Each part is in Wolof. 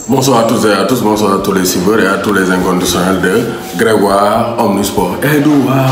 Bonsoir à toutes et à tous, bonsoir à tous les suiveurs et à tous les inconditionnels de Grégoire Omnisport. Edouard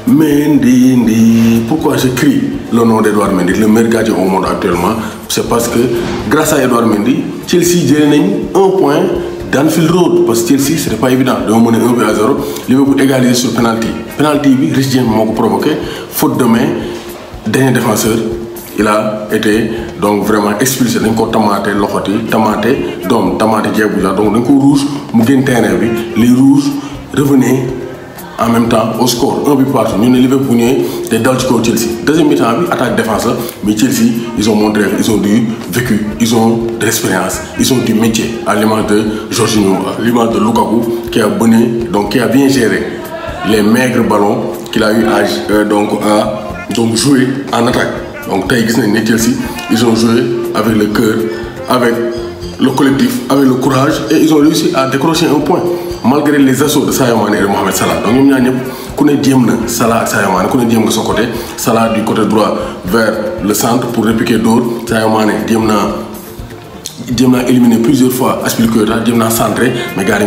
Mendy. Pourquoi je crie le nom d'Edouard Mendy, le meilleur gardien au monde actuellement? C'est parce que grâce à Edouard Mendy, Chelsea gagne un point d'Anfield Road. Parce que Chelsea, ce n'était pas évident de mener 1-0. Liverpool égalisé sur penalty. Penalty, Rich James m'a provoqué. Faute de main, dernier défenseur. Il a été donc vraiment expulsé. Il a tamaté, donc il rouge, les rouges revenaient en même temps au score. Un but partout. Nous, Liverpool, des Dalchico Chelsea. Deuxième mi-temps, attaque défenseur. Mais Chelsea, ils ont montré, ils ont du vécu, ils ont de l'expérience, ils ont du métier. À l'image de Jorginho, à l'image de Lukaku, qui a bien géré les maigres ballons qu'il a eu à jouer en attaque. Donc, Chelsea, ils ont joué avec le cœur, avec le collectif, avec le courage et ils ont réussi à décrocher un point malgré les assauts de Sadio Mané et de Mohamed Salah. Donc, nous avons Salah et Sadio Mané, nous avons de son côté, Salah du côté droit vers le centre pour répliquer d'autres. Sadio Mané, nous a éliminé plusieurs fois Aspilicueta, nous a centré, mais la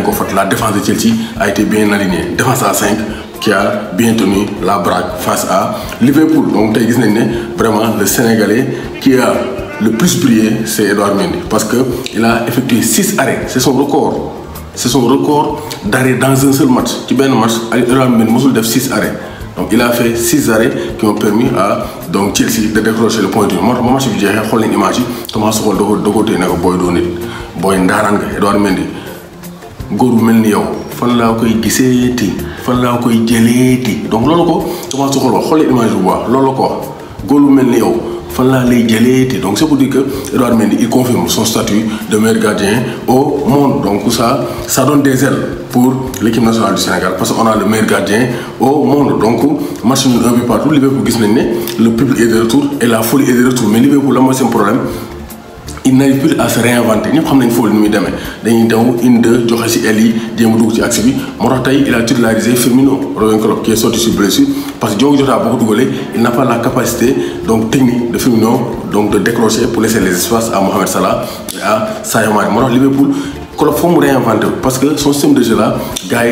défense de Chelsea a été bien alignée. Défense à 5. Qui a bien tenu la baraque face à Liverpool. Donc, vraiment, le Sénégalais qui a le plus brillé, c'est Edouard Mendy. Parce qu'il a effectué 6 arrêts. C'est son record. C'est son record d'arrêt dans un seul match. Edouard Mendy a fait 6 arrêts. Donc, il a fait 6 arrêts qui ont permis à Chelsea de décrocher le point du match. Moi, je vais vous dire, l'image, Thomas Tuchel de côté, Boy Ndaranga, Edouard Mendy. Góoru mel ni yow fan laa koy giseeti fan laa koy jëleeti donc loolu ko Thomas Tuchel wax xoolee image bu baax loolu ko wax góoru mel ni yow fan laa lay jëleeti donc c'est pour dire que Edouard Mendy il confirme son statut de meilleur gardien au monde. Donc ça donne des ailes pour l'équipe nationale du Sénégal parce qu'on a le meilleur gardien au monde. Donc match nul un but partout. Liverpool gis nañ ne le public est de retour et la folie est de retour mais Liverpool la mooy seen problème. Il n'arrive plus à se réinventer. Nous savons qu'il faut le demain. Il a titularisé Firmino, qui est sorti sur blessure. Parce que Diogo a beaucoup de il n'a pas la capacité technique de Firmino de décrocher pour laisser les espaces à Mohamed Salah et à Sadio Mané. Liverpool, il faut me réinventer parce que son système de jeu là, gars,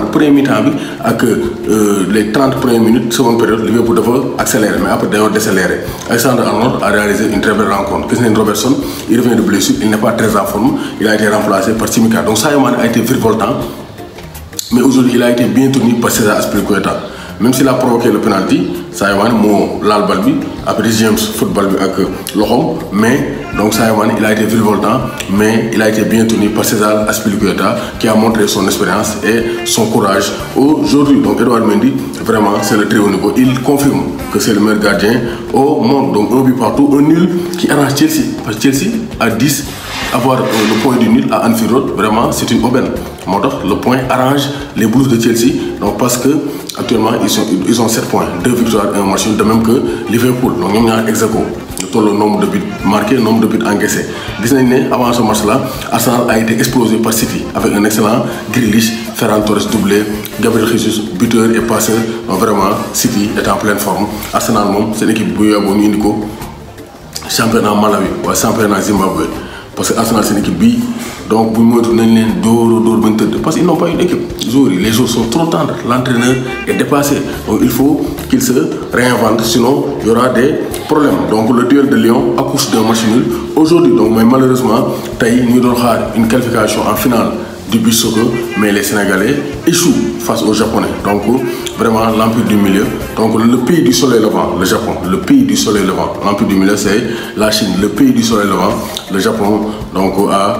premier mi-temps avec les 30 premières minutes, seconde période, Liverpool devait accélérer, mais après d'ailleurs décélérer. Alexander Arnold a réalisé une très belle rencontre. Christian Robertson, il revient de blessure, il n'est pas très en forme, il a été remplacé par Tsimikas. Donc Sadio Mané a été virevoltant, mais aujourd'hui il a été bien tenu par César Azpilicueta. Même s'il a provoqué le penalty, Sadio Mané l'a le bal bi après James football avec l'homme, mais donc Sadio Mané il a été virevoltant, mais il a été bien tenu par César Azpilicueta qui a montré son expérience et son courage aujourd'hui. Donc Edouard Mendy, vraiment c'est le très haut niveau. Il confirme que c'est le meilleur gardien au monde. Donc un but partout, un nul qui arrange Chelsea. Parce que Chelsea a 10, avoir le point du nul à Anfield Road, vraiment c'est une aubaine. Le point arrange les Blues de Chelsea. Donc parce que actuellement ils ont 7 points, 2 victoires et un match, de même que Liverpool. Donc ils ont ex aequo. Le nombre de buts marqués, le nombre de buts encaissés. Avant ce match-là, Arsenal a été explosé par City avec un excellent Grealish, Ferran Torres doublé, Gabriel Jesus buteur et passeur. Donc vraiment, City est en pleine forme. Arsenal, c'est l'équipe qui a gagné championnat Malawi ou championnat Zimbabwe. Parce que Arsenal, c'est une équipe B. Donc, parce qu'ils n'ont pas une équipe. Les joueurs sont trop tendres. L'entraîneur est dépassé. Donc, il faut qu'il se réinvente. Sinon, il y aura des problèmes. Donc, le duel de Lyon accouche d'un match nul aujourd'hui. Donc, mais malheureusement, nous devons avoir une qualification en finale du beach soccer, mais les Sénégalais échouent face aux Japonais. Donc, vraiment, l'empire du milieu. Donc, le pays du soleil levant, le Japon. Le pays du soleil levant. L'empire du milieu, c'est la Chine. Le pays du soleil levant, le Japon, donc, a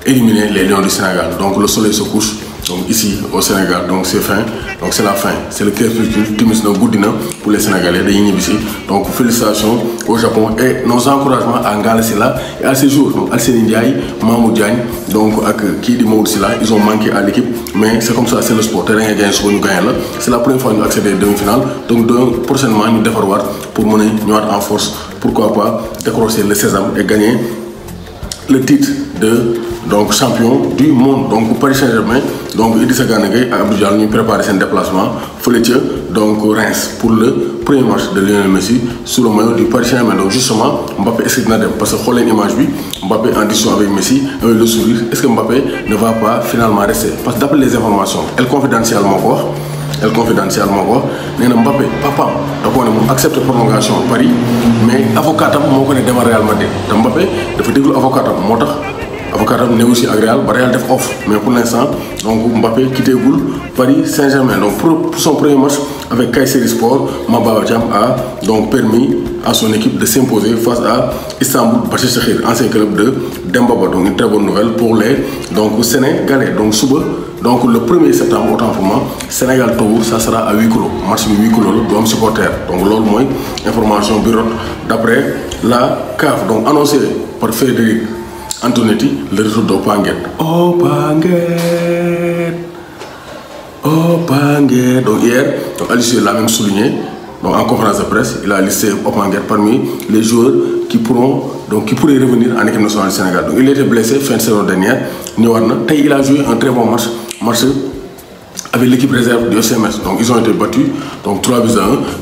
éliminé les Lions du Sénégal. Donc, le soleil se couche donc ici au Sénégal. Donc c'est fin, donc c'est la fin, c'est le crépuscule, timis na guddi na pour les Sénégalais dañuy ñibbisi. Donc félicitations au Japon et nos encouragements à Ngalla Sylla et à ces joueurs donc Alseny Ndiaye, Mamadou Diagne donc ak kii di Mamadou Sylla, ils ont manqué à l'équipe, mais c'est comme ça, c'est le sport te da ngay gagné suba ñu gagné la. C'est la première fois ñu accéder demi-finale, donc prochainement ñu defarwaat pour mën a ñëwaat en force, pourquoi pas décrocher le sésame et gagner le titre de donc champion du monde. Donc Paris Saint-Germain, donc Idrissa Gana Gueye ak Abdou Diallo ñu préparé seen déplacement fële ca donc Reims pour le premier match de Lionel Messi sous le maillot du Paris Saint-Germain. Donc justement Mbappé est-ce que dina dem, parce que xool leen image bi, Mbappé en discussion avec Messi avec le sourire, est-ce que Mbappé ne va pas finalement rester, parce que d'après les informations El Confidencial moo ko wax, El Confidencial moo ko wax, nee na Mbappé papaam da koo ne mu accepte prolongation Paris, mais avocat am moo ko ne demal Real Madrid te Mbappé dafa déglu avocat am moo tax avocat am négocié ak Real ba Real def offre, mais pour l'instant donc Mbappé quittéegul Paris Saint-Germain. Donc pour son premier match avec Kayseri Sport, Maba Thiam a donc permis à son équipe de s'imposer face à Istanbul Başakşehir, ancien club de Demba Ba. Donc une très bonne nouvelle pour les donc Sénégalais. Donc suba donc le 1er septembre autant pour moi Sénégal Togo ça sera à huis clos, match bi huis clos la du am supporter. Donc loolu mooy information bi rot d'après la CAF, donc annoncé par Frédéric Antonetti, le retour d'Opanguet. Opanguet. Donc hier, donc Aliou Cissé l'a même souligné. Donc en conférence de presse, il a listé Opanguet parmi les joueurs qui pourraient revenir en équipe nationale du Sénégal. Donc il était blessé fin de saison dernière. Il a joué un très bon match avec l'équipe réserve du SMS. Donc ils ont été battus donc 3-1,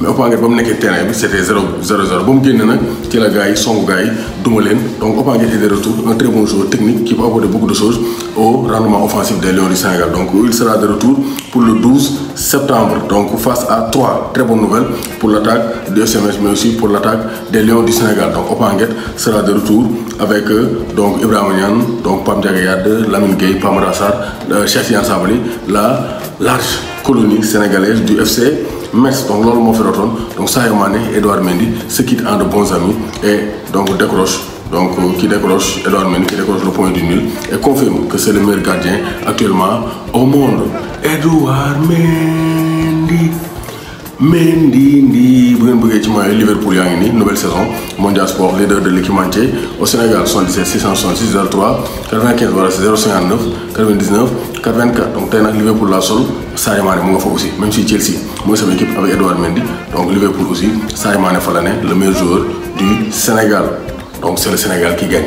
mais Opanguet ba mu nekkee terrain bi c'était 0-0. ba mu génn nag ci la gars yi songu gars yi duma leen. Donc Opanguet est de retour, un très bon joueur technique qui peut apporter beaucoup de choses au rendement offensif des Lions du Sénégal. Donc il sera de retour pour le 12 septembre, donc face à 3 très bonnes nouvelles pour l'attaque du SMS, mais aussi pour l'attaque des Lions du Sénégal. Donc Opanguet sera de retour avec donc Ibrahima Niane, donc Pape Ndiaga Yade, Lamine Gueye, Pamara Sarr, Cheikh Tidiane Sabaly, la large colonie sénégalaise du FC Metz. Donc loolu moo fi rotoon. Donc Sadio Mané, Edouard Mendy se quittent en de bons amis et donc décroche Edouard Mendy qui décroche le point du nul et confirme que c'est le meilleur gardien actuellement au monde. Edouard Mendy bu ngeen bëggee ci mooy Liverpool yaa ngi nii nouvelle saison Mondial Sport leader de l'équipementier au Sénégal 77 666 03 95 voilà c'est 059 99 84. Donc tey nag Liverpool la sol Sadio Mané mu nga fa aussi, même si Chelsea mooy sama équipe avec Edouard Mendy. Donc Liverpool aussi Sadio Mané fa la ne, le meilleur joueur du Sénégal. Donc c'est le Sénégal qui gagne.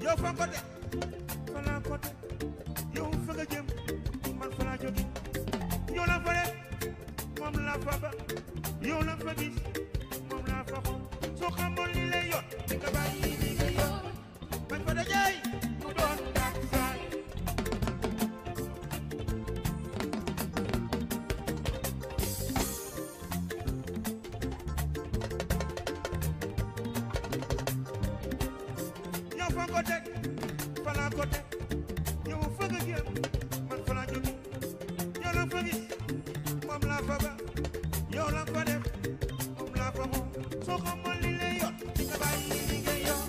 yow fa ko de fa laa ko de yow fa nga jëm man fa laa jóge yow la fa de moom laa fa ba yow la fa gis moom laa fa xool soo xamoon li lay yor di nga bàyyi li nga yor bañ fa dajay mu doon tak saay yow fa ko teg fa laa ko teg yow fa nga jëm man fa laa jóge yow la fa gis moom laa fa ba yow la fa def moom laa fa moom soo xamoon li lay yor di nga bàyyi li nga yor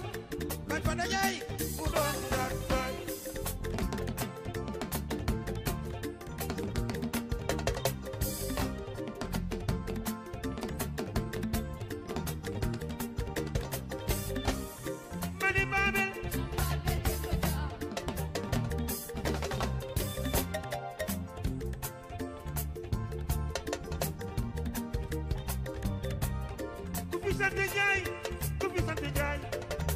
bañ fa dajay mu doon tak saay mani Babel ku fi sant Njaay ku fi sant Njaay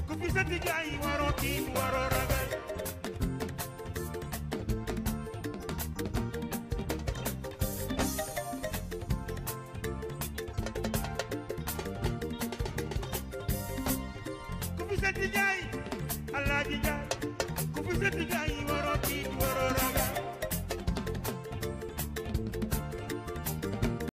ku fi sant Njaay waroo tiit waroo ragal ku fi sant Njaay Alaaji Njaay ku fi sant Njaay